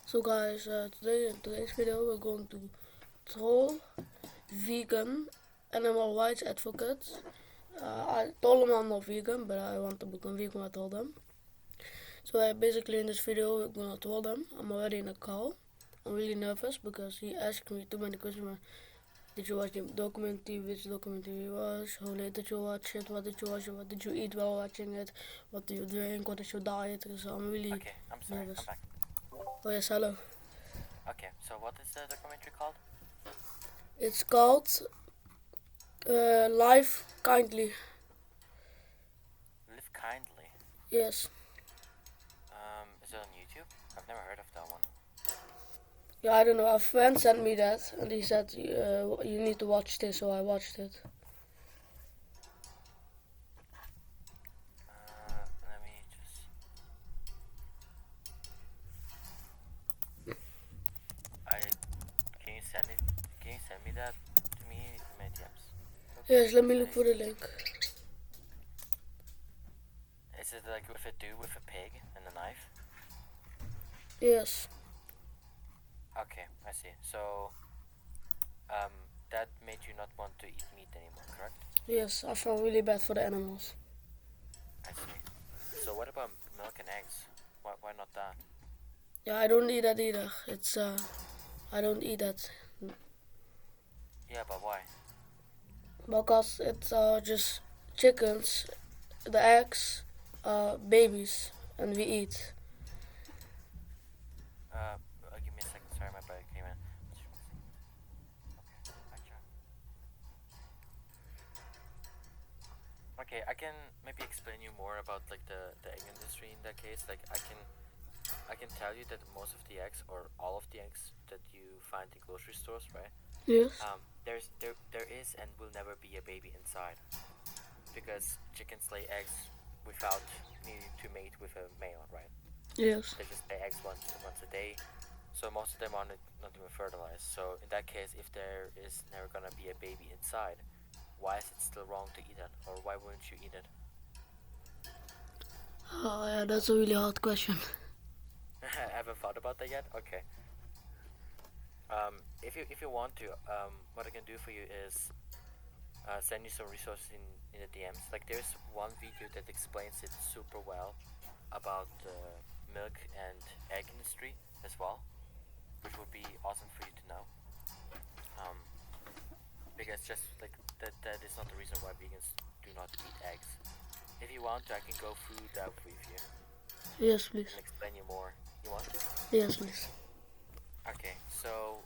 So guys, today in today's video we're going to troll vegan animal rights advocates. I told them I'm not vegan, but I want to become vegan. I told them. So basically in this video we're gonna troll them. I'm already in a call. I'm really nervous because he asked me too many questions. Did you watch the documentary? Which documentary it was? How late did you watch it? What did you watch? What did you eat while watching it? What do you drink? What is your diet? So I'm really Okay, I'm sorry, nervous. I'm back. Oh yes, hello. Okay, so what is the documentary called? It's called Live Kindly. Live Kindly. Yes. Is it on YouTube? I've never heard of that one. Yeah, I don't know. A friend sent me that, and he said you need to watch this, so I watched it. Let me just. I can you send it? Can you send me that to me in my DMs? Yes, let me look for the link. Is it like with a dude with a pig and a knife? Yes. Okay, I see. So, that made you not want to eat meat anymore, correct? Yes, I feel really bad for the animals. I see. So what about milk and eggs? Why not that? Yeah, I don't eat that either. I don't eat that Yeah, but why? because it's just chickens, the eggs, babies, and we eat. Give me a second. Sorry, my bag came in. Okay, I can maybe explain you more about like the egg industry in that case. Like I can tell you that most of the eggs or all of the eggs that you find in grocery stores, right? Yes. There is and will never be a baby inside because chickens lay eggs without needing to mate with a male, right? Yes. They just lay eggs once a day. So most of them are not even fertilized. So in that case, if there is never gonna be a baby inside, why is it still wrong to eat it? Or why wouldn't you eat it? Oh yeah, that's a really hard question. I haven't thought about that yet. Okay. If you want to, what I can do for you is send you some resources in the DMs. Like there's one video that explains it super well about the milk and egg industry as well, which would be awesome for you to know. Because just like that is not the reason why vegans do not eat eggs. If you want to, I can go through that with you Yes, please. and explain you more. You want to? Yes, please. Okay, so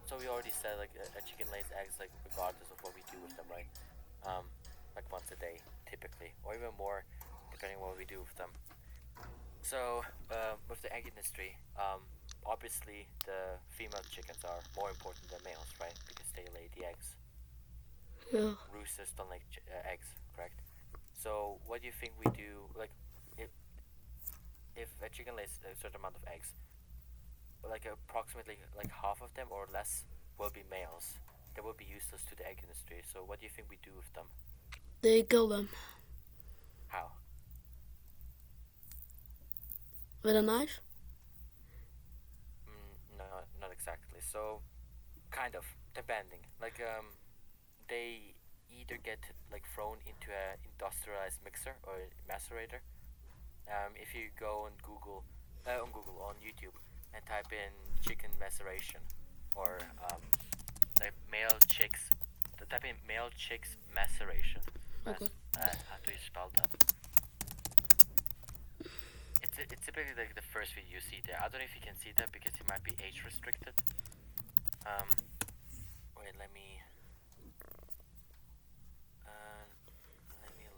so we already said like a chicken lays eggs like regardless of what we do with them, right? Like once a day typically, or even more depending on what we do with them. So with the egg industry, obviously the female chickens are more important than males, right? Because they lay the eggs. Yeah. Roosters don't lay eggs, correct? So what do you think we do? Like if a chicken lays a certain amount of eggs, like approximately like half of them or less will be males. That will be useless to the egg industry. So what do you think we do with them? They kill them How? with a knife. No, not exactly. So kind of depending. Like they either get like thrown into a industrialized mixer or macerator. If you go on YouTube and type in chicken maceration or like male chicks, type in male chicks maceration. Okay. How do you spell that? It's typically like the first video you see there. I don't know if you can see that because it might be age restricted. Wait, let me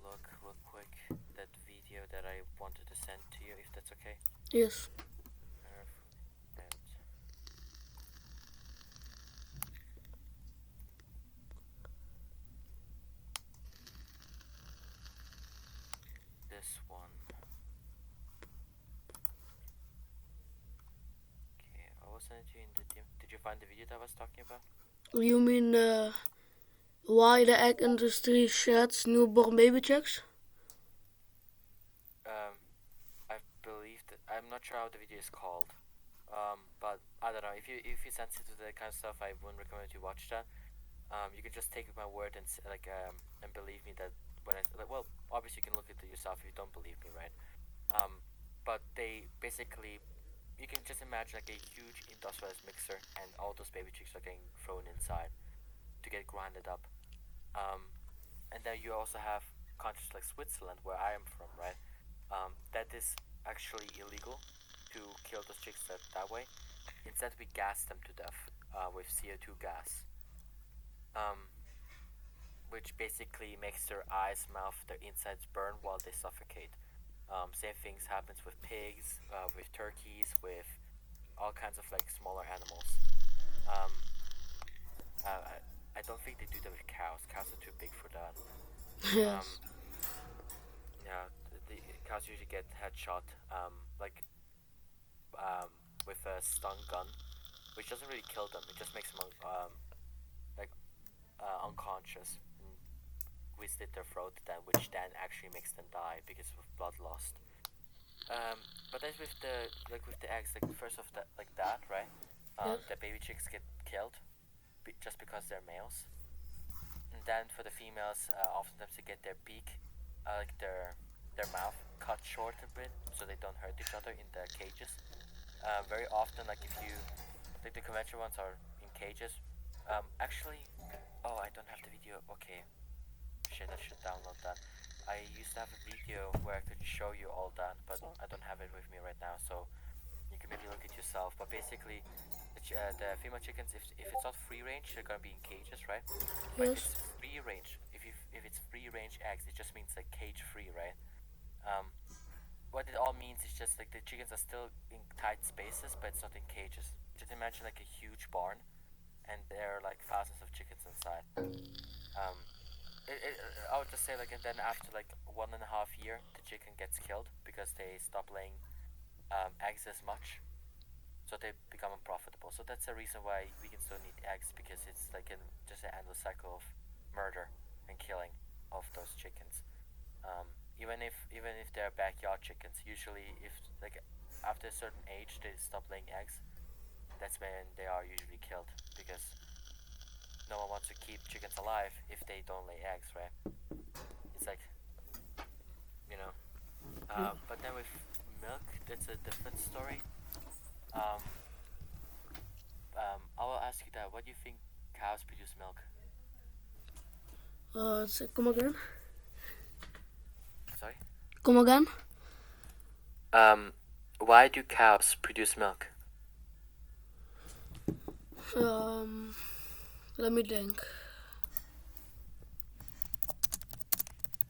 look real quick that video that I wanted to send to you, if that's okay. Yes. And this one. Okay, I will send it to you in the DM. Did you find the video that I was talking about? You mean why the egg industry sheds newborn baby chicks? I believe that I I'm not sure how the video is called. But I don't know. If you're sensitive to that kind of stuff, I wouldn't recommend you watch that. You can just take my word and and believe me that when well, obviously you can look at it yourself if you don't believe me, right? But they basically, you can just imagine like a huge industrialized mixer, and all those baby chicks are getting thrown inside to get grinded up. And then you also have countries like Switzerland, where I am from, right? That is actually illegal to kill those chicks that way. Instead, we gas them to death with CO2 gas, which basically makes their eyes, mouth, their insides burn while they suffocate. Same things happens with pigs, with turkeys, with all kinds of like smaller animals. I don't think they do that with cows. Cows are too big for that. Yes. Yeah, the cows usually get headshot, like with a stun gun, which doesn't really kill them. It just makes them unconscious. And we slit their throat then, which then actually makes them die because of blood loss. But as with the eggs, like first of that, like that, right? Yes. The baby chicks get killed just because they're males. And then for the females, oftentimes they get their beak, like their mouth cut short a bit so they don't hurt each other in the cages. Very often, like if you, like the conventional ones are in cages. Actually, oh, I don't have the video. Okay, shit, I should download that. I used to have a video where I could show you all that, but I don't have it with me right now, so you can maybe look at yourself. But basically, the female chickens, if it's not free range, they're gonna be in cages, right? But if Yes. it's free range, if it's free range eggs, it just means like cage free, right? What it all means is just like the chickens are still in tight spaces, but it's not in cages. Just imagine like a huge barn, and there are like thousands of chickens inside. I would just say like, and then after like 1.5 year, the chicken gets killed because they stop laying eggs as much, so they become unprofitable. So that's the reason why we can still need eggs, because it's like just an endless cycle of murder and killing of those chickens. Even if they're backyard chickens, usually if like after a certain age they stop laying eggs, that's when they are usually killed, because no one wants to keep chickens alive if they don't lay eggs, right? It's like, you know. But then with milk, that's a different story. I will ask you that. What do you think cows produce milk? Come again. Sorry. Come again. Why do cows produce milk? Let me think.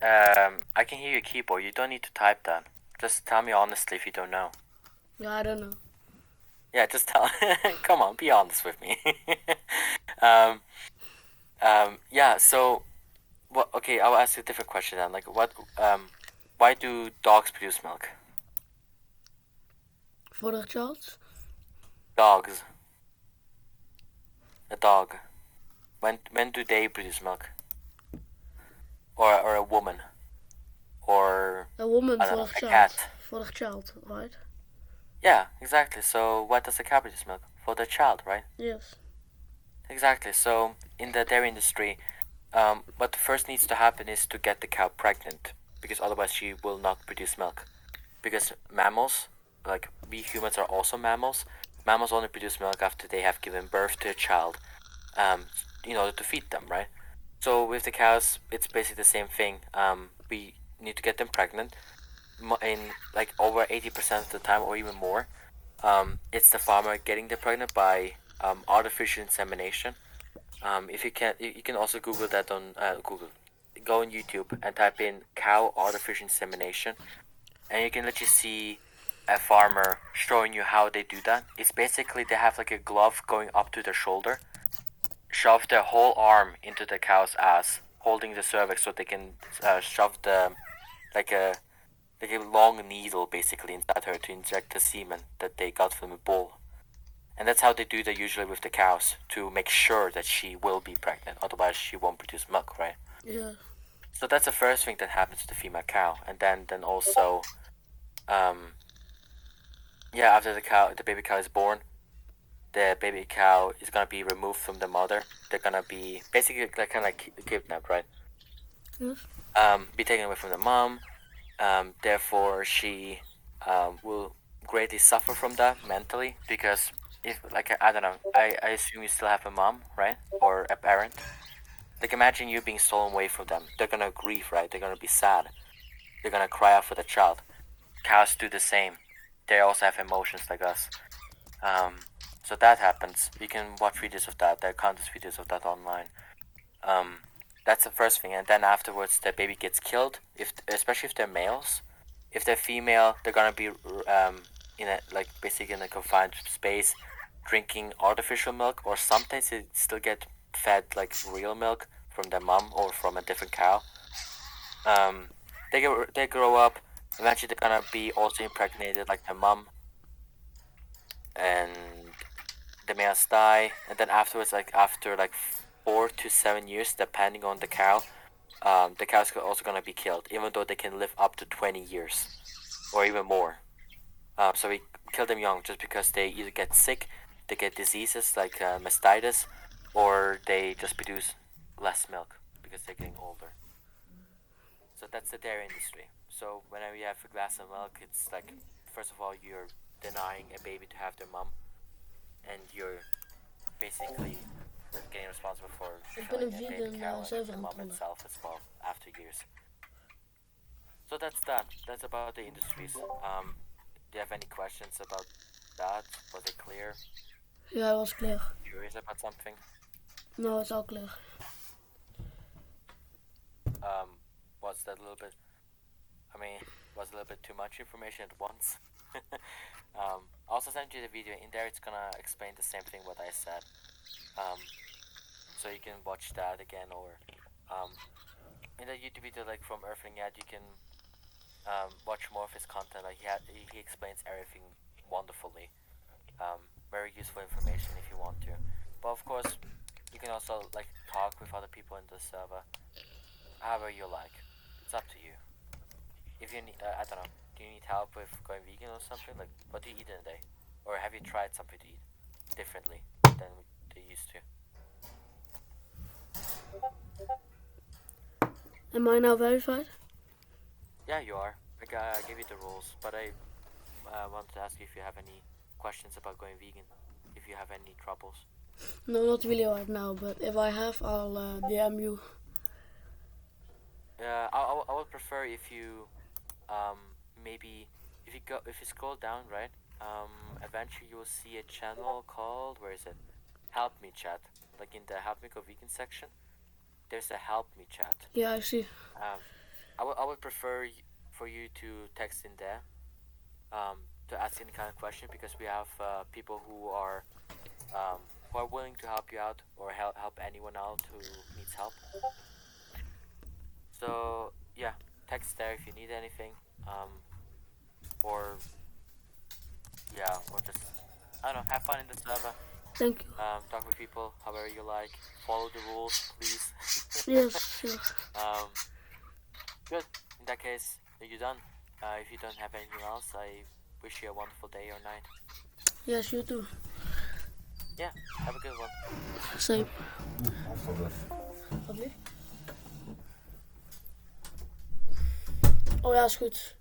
I can hear your keyboard. You don't need to type that. Just tell me honestly if you don't know. Yeah, I don't know. Yeah, just tell. Come on, be honest with me. Yeah. So, what? Okay, I'll ask you a different question then. Like, why do dogs produce milk? For their child. Dogs. A dog. When do they produce milk? Or a woman? Or A woman I for don't know, their a child. cat. For their child, right? Yeah, exactly. So why does a cow produce milk? For the child, right? Yes. Exactly. So in the dairy industry, what first needs to happen is to get the cow pregnant, because otherwise she will not produce milk. Because mammals, like we humans are also mammals, mammals only produce milk after they have given birth to a child, in order to feed them, right? So with the cows, it's basically the same thing. We need to get them pregnant. In like over 80% of the time, or even more, it's the farmer getting them pregnant by artificial insemination. If you can, you can also Google that on Google. Go on YouTube and type in cow artificial insemination, and you can literally see a farmer showing you how they do that. It's basically they have like a glove going up to their shoulder, shove their whole arm into the cow's ass, holding the cervix so they can shove the like a long needle basically inside her to inject the semen that they got from a bull. And that's how they do that usually with the cows, to make sure that she will be pregnant, otherwise she won't produce milk, right? Yeah. So that's the first thing that happens to the female cow. And then also Yeah, after the baby cow is born, the baby cow is gonna be removed from the mother. They're gonna be basically like kind of like kidnapped, right? Yes. Be taken away from the mom. Therefore, she will greatly suffer from that mentally because if like I don't know, I assume you still have a mom, right, or a parent. Like imagine you being stolen away from them. They're gonna grieve, right? They're gonna be sad. They're gonna cry out for the child. Cows do the same. They also have emotions like us. So that happens. You can watch videos of that. There are countless videos of that online. That's the first thing, and then afterwards the baby gets killed. Especially if they're males. If they're female, they're gonna be in a basically in a confined space, drinking artificial milk, or sometimes they still get fed like real milk from their mom or from a different cow. They grow up. Eventually, they're gonna be also impregnated like their mom, and the males die. And then afterwards, after 4 to 7 years, depending on the cow, the cow's also gonna be killed, even though they can live up to 20 years or even more. So we kill them young just because they either get sick, they get diseases like mastitis, or they just produce less milk because they're getting older. So that's the dairy industry. So whenever you have a glass of milk, it's like, first of all, you're denying a baby to have their mom, and you're basically getting responsible for killing a baby cow and the mom itself as well after years. So that's that. That's about the industries. Do you have any questions about that? Was it clear? Yeah, it was clear. Curious about something? No, it's all clear. Was that a little bit? Was a little bit too much information at once? I'll also send you the video. In there, it's gonna explain the same thing what I said. So you can watch that again, or in the YouTube video from Earthling Ed, you can watch more of his content. He explains everything wonderfully. Very useful information if you want to. But of course, you can also talk with other people in the server, however you like. It's up to you. If you need, I don't know, do you need help with going vegan or something? What do you eat in a day? Or have you tried something to eat differently than they used to? Am I now verified? Yeah, you are. I gave you the rules, but I wanted to ask you if you have any questions about going vegan, if you have any troubles. No, not really right now, but if I have, I'll DM you. I would prefer if you maybe if you scroll down, right, eventually you'll see a channel called, where is it, Help Me Chat. In the Help Me Go Vegan section, there's a Help Me Chat. Yeah, I see. I would prefer for you to text in there to ask any kind of question, because we have people who are willing to help you out or help anyone out who needs help. So yeah, text there if you need anything, or just, I don't know, have fun in the server. Thank you. Talk with people however you like. Follow the rules, please. Yes, sure. Good. In that case, you're done. If you don't have anything else, I wish you a wonderful day or night. Yes, you too. Yeah, have a good one. Same. Wat lief? Oh ja, is goed.